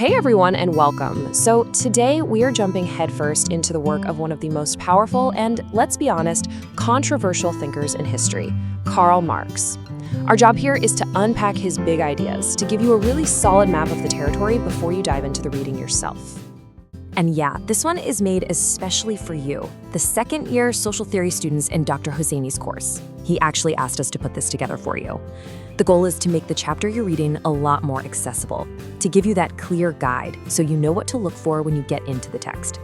Hey everyone, and welcome. So today we are jumping headfirst into the work of one of the most powerful and, let's be honest, controversial thinkers in history, Karl Marx. Our job here is to unpack his big ideas, to give you a really solid map of the territory before you dive into the reading yourself. And yeah, this one is made especially for you, the second-year social theory students in Dr. Hosseini's course. He actually asked us to put this together for you. The goal is to make the chapter you're reading a lot more accessible, to give you that clear guide so you know what to look for when you get into the text.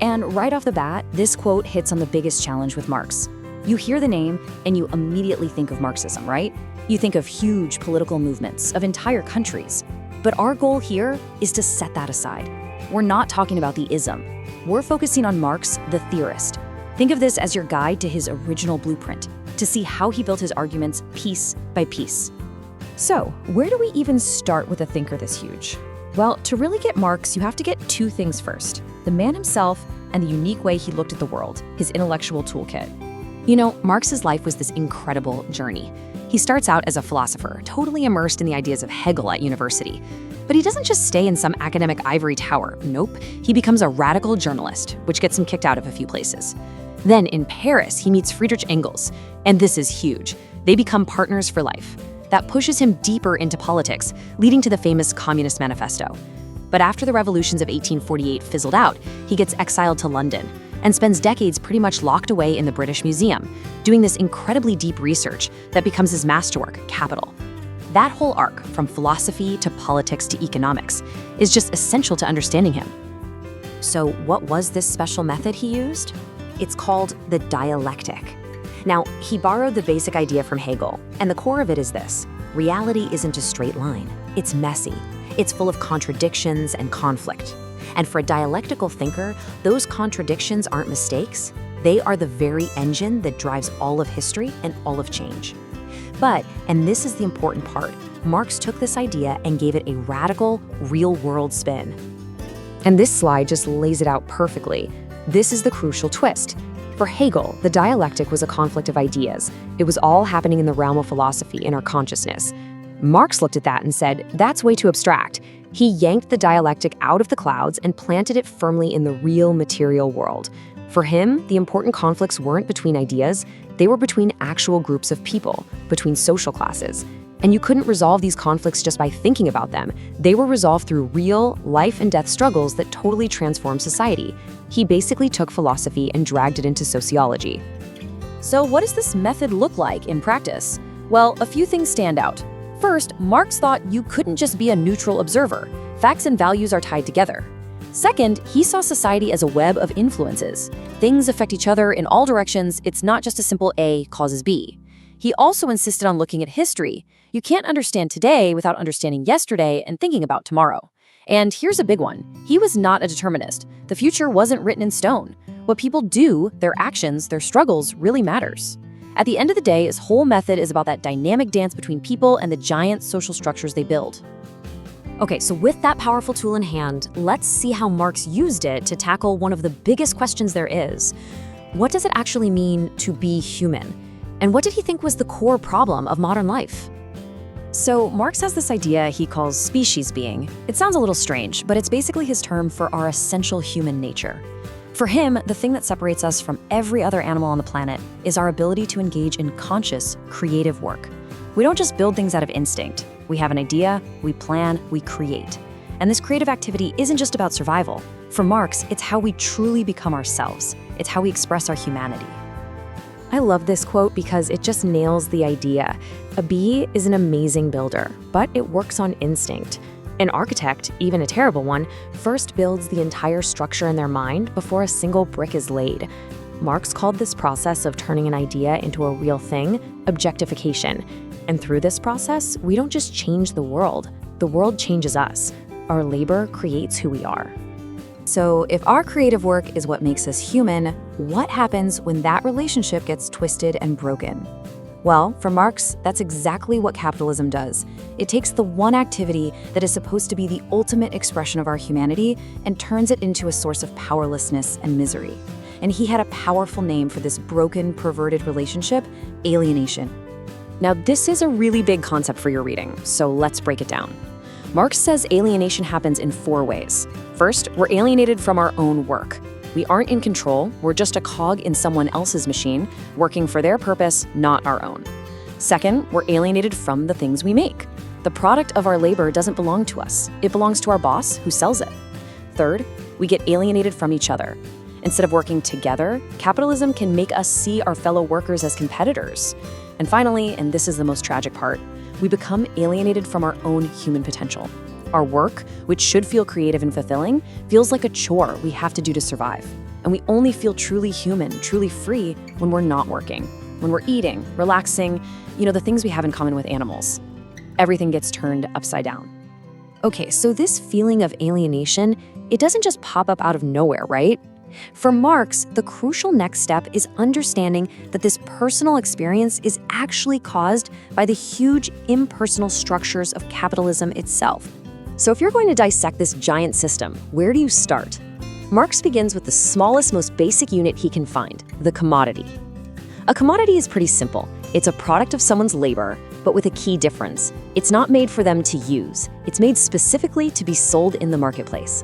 And right off the bat, this quote hits on the biggest challenge with Marx. You hear the name and you immediately think of Marxism, right? You think of huge political movements, of entire countries. But our goal here is to set that aside. We're not talking about the ism. We're focusing on Marx, the theorist. Think of this as your guide to his original blueprint, to see how he built his arguments piece by piece. So, where do we even start with a thinker this huge? Well, to really get Marx, you have to get two things first: the man himself and the unique way he looked at the world, his intellectual toolkit. You know, Marx's life was this incredible journey. He starts out as a philosopher, totally immersed in the ideas of Hegel at university. But he doesn't just stay in some academic ivory tower. Nope, he becomes a radical journalist, which gets him kicked out of a few places. Then in Paris, he meets Friedrich Engels, and this is huge. They become partners for life. That pushes him deeper into politics, leading to the famous Communist Manifesto. But after the revolutions of 1848 fizzled out, he gets exiled to London and spends decades pretty much locked away in the British Museum, doing this incredibly deep research that becomes his masterwork, Capital. That whole arc, from philosophy to politics to economics, is just essential to understanding him. So what was this special method he used? It's called the dialectic. Now, he borrowed the basic idea from Hegel, and the core of it is this: reality isn't a straight line. It's messy. It's full of contradictions and conflict. And for a dialectical thinker, those contradictions aren't mistakes. They are the very engine that drives all of history and all of change. But, and this is the important part, Marx took this idea and gave it a radical, real-world spin. And this slide just lays it out perfectly. This is the crucial twist. For Hegel, the dialectic was a conflict of ideas. It was all happening in the realm of philosophy, in our consciousness. Marx looked at that and said, that's way too abstract. He yanked the dialectic out of the clouds and planted it firmly in the real material world. For him, the important conflicts weren't between ideas, they were between actual groups of people, between social classes. And you couldn't resolve these conflicts just by thinking about them. They were resolved through real, life and death struggles that totally transformed society. He basically took philosophy and dragged it into sociology. So what does this method look like in practice? Well, a few things stand out. First, Marx thought you couldn't just be a neutral observer. Facts and values are tied together. Second, he saw society as a web of influences. Things affect each other in all directions. It's not just a simple A causes B. He also insisted on looking at history. You can't understand today without understanding yesterday and thinking about tomorrow. And here's a big one. He was not a determinist. The future wasn't written in stone. What people do, their actions, their struggles, really matters. At the end of the day, his whole method is about that dynamic dance between people and the giant social structures they build. Okay, so with that powerful tool in hand, let's see how Marx used it to tackle one of the biggest questions there is. What does it actually mean to be human? And what did he think was the core problem of modern life? So Marx has this idea he calls species being. It sounds a little strange, but it's basically his term for our essential human nature. For him, the thing that separates us from every other animal on the planet is our ability to engage in conscious, creative work. We don't just build things out of instinct. We have an idea, we plan, we create. And this creative activity isn't just about survival. For Marx, it's how we truly become ourselves. It's how we express our humanity. I love this quote because it just nails the idea. A bee is an amazing builder, but it works on instinct. An architect, even a terrible one, first builds the entire structure in their mind before a single brick is laid. Marx called this process of turning an idea into a real thing objectification. And through this process, we don't just change the world changes us. Our labor creates who we are. So if our creative work is what makes us human, what happens when that relationship gets twisted and broken? Well, for Marx, that's exactly what capitalism does. It takes the one activity that is supposed to be the ultimate expression of our humanity and turns it into a source of powerlessness and misery. And he had a powerful name for this broken, perverted relationship: alienation. Now, this is a really big concept for your reading, so let's break it down. Marx says alienation happens in 4 ways. First, we're alienated from our own work. We aren't in control, we're just a cog in someone else's machine, working for their purpose, not our own. Second, we're alienated from the things we make. The product of our labor doesn't belong to us. It belongs to our boss, who sells it. Third, we get alienated from each other. Instead of working together, capitalism can make us see our fellow workers as competitors. And finally, and this is the most tragic part, we become alienated from our own human potential. Our work, which should feel creative and fulfilling, feels like a chore we have to do to survive. And we only feel truly human, truly free when we're not working, when we're eating, relaxing, the things we have in common with animals. Everything gets turned upside down. Okay, so this feeling of alienation, it doesn't just pop up out of nowhere, right? For Marx, the crucial next step is understanding that this personal experience is actually caused by the huge impersonal structures of capitalism itself. So if you're going to dissect this giant system, where do you start? Marx begins with the smallest, most basic unit he can find, the commodity. A commodity is pretty simple. It's a product of someone's labor, but with a key difference. It's not made for them to use. It's made specifically to be sold in the marketplace.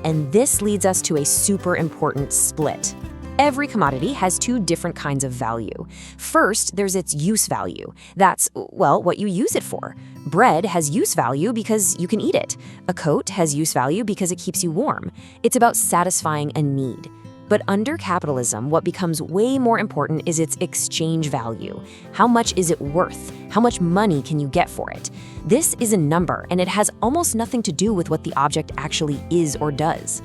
And this leads us to a super important split. Every commodity has 2 different kinds of value. First, there's its use value. That's, what you use it for. Bread has use value because you can eat it. A coat has use value because it keeps you warm. It's about satisfying a need. But under capitalism, what becomes way more important is its exchange value. How much is it worth? How much money can you get for it? This is a number, and it has almost nothing to do with what the object actually is or does.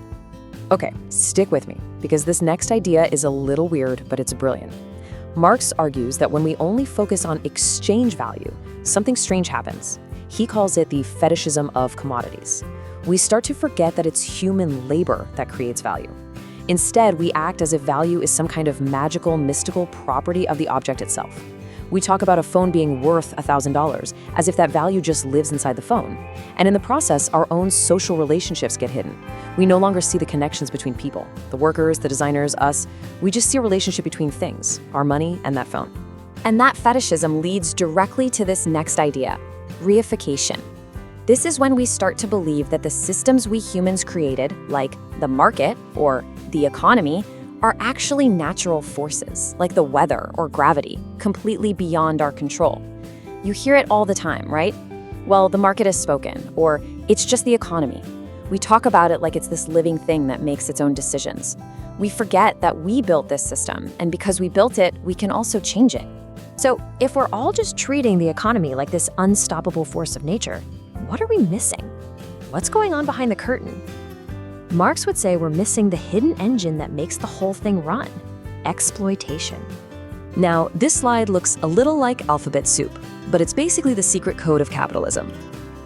Okay, stick with me, because this next idea is a little weird, but it's brilliant. Marx argues that when we only focus on exchange value, something strange happens. He calls it the fetishism of commodities. We start to forget that it's human labor that creates value. Instead, we act as if value is some kind of magical, mystical property of the object itself. We talk about a phone being worth $1,000, as if that value just lives inside the phone. And in the process, our own social relationships get hidden. We no longer see the connections between people, the workers, the designers, us. We just see a relationship between things, our money and that phone. And that fetishism leads directly to this next idea, reification. This is when we start to believe that the systems we humans created, like the market or the economy, are actually natural forces, like the weather or gravity, completely beyond our control. You hear it all the time, right? Well, the market has spoken, or it's just the economy. We talk about it like it's this living thing that makes its own decisions. We forget that we built this system, and because we built it, we can also change it. So if we're all just treating the economy like this unstoppable force of nature, what are we missing? What's going on behind the curtain? Marx would say we're missing the hidden engine that makes the whole thing run, exploitation. Now, this slide looks a little like alphabet soup, but it's basically the secret code of capitalism.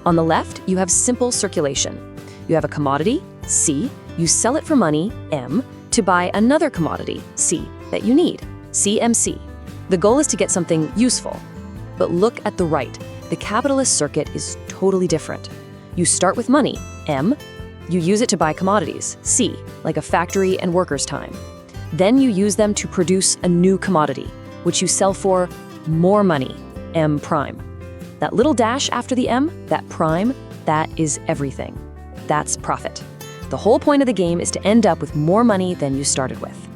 On the left, you have simple circulation. You have a commodity, C, you sell it for money, M, to buy another commodity, C, that you need, CMC. The goal is to get something useful. But look at the right. The capitalist circuit is totally different. You start with money, M. You use it to buy commodities, C, like a factory and workers' time. Then you use them to produce a new commodity, which you sell for more money, M prime. That little dash after the M, that prime, that is everything. That's profit. The whole point of the game is to end up with more money than you started with.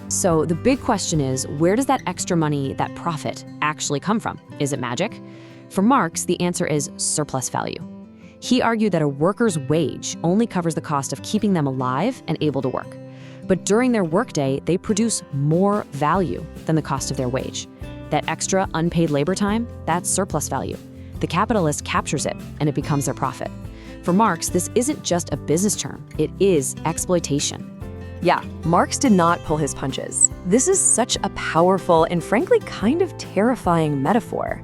So the big question is, where does that extra money, that profit, actually come from? Is it magic? For Marx, the answer is surplus value. He argued that a worker's wage only covers the cost of keeping them alive and able to work. But during their workday, they produce more value than the cost of their wage. That extra unpaid labor time, that's surplus value. The capitalist captures it, and it becomes their profit. For Marx, this isn't just a business term, it is exploitation. Yeah, Marx did not pull his punches. This is such a powerful and frankly kind of terrifying metaphor.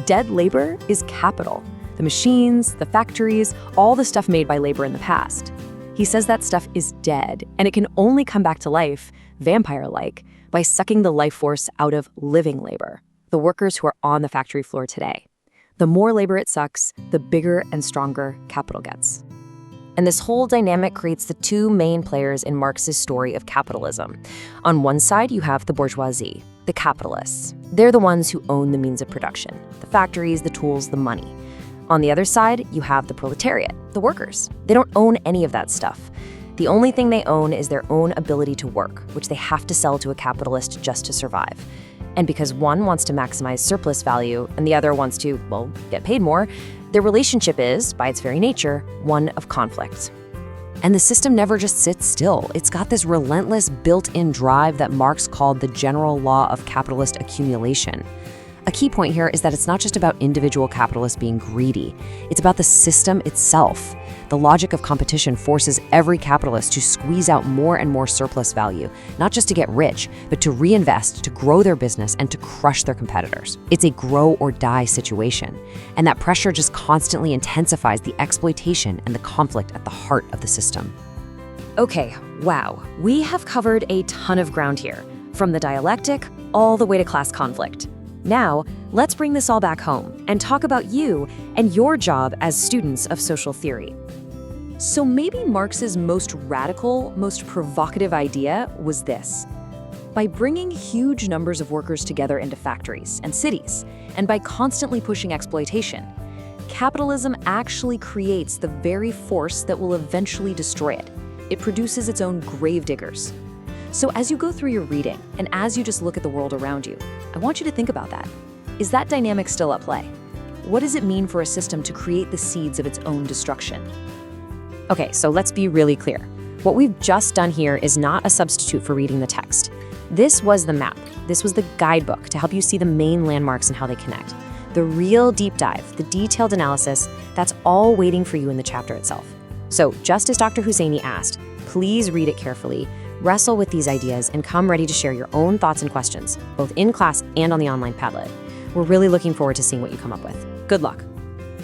Dead labor is capital. The machines, the factories, all the stuff made by labor in the past. He says that stuff is dead, and it can only come back to life, vampire-like, by sucking the life force out of living labor, the workers who are on the factory floor today. The more labor it sucks, the bigger and stronger capital gets. And this whole dynamic creates the 2 main players in Marx's story of capitalism. On one side, you have the bourgeoisie, the capitalists. They're the ones who own the means of production, the factories, the tools, the money. On the other side, you have the proletariat, the workers. They don't own any of that stuff. The only thing they own is their own ability to work, which they have to sell to a capitalist just to survive. And because one wants to maximize surplus value and the other wants to, well, get paid more, their relationship is, by its very nature, one of conflict. And the system never just sits still. It's got this relentless built-in drive that Marx called the general law of capitalist accumulation. A key point here is that it's not just about individual capitalists being greedy. It's about the system itself. The logic of competition forces every capitalist to squeeze out more and more surplus value, not just to get rich, but to reinvest, to grow their business, and to crush their competitors. It's a grow or die situation. And that pressure just constantly intensifies the exploitation and the conflict at the heart of the system. Okay, wow. We have covered a ton of ground here, from the dialectic all the way to class conflict. Now, let's bring this all back home and talk about you and your job as students of social theory. So maybe Marx's most radical, most provocative idea was this. By bringing huge numbers of workers together into factories and cities, and by constantly pushing exploitation, capitalism actually creates the very force that will eventually destroy it. It produces its own gravediggers. So as you go through your reading, and as you just look at the world around you, I want you to think about that. Is that dynamic still at play? What does it mean for a system to create the seeds of its own destruction? Okay, so let's be really clear. What we've just done here is not a substitute for reading the text. This was the map. This was the guidebook to help you see the main landmarks and how they connect. The real deep dive, the detailed analysis, that's all waiting for you in the chapter itself. So just as Dr. Husseini asked, please read it carefully, wrestle with these ideas, and come ready to share your own thoughts and questions, both in class and on the online Padlet. We're really looking forward to seeing what you come up with. Good luck.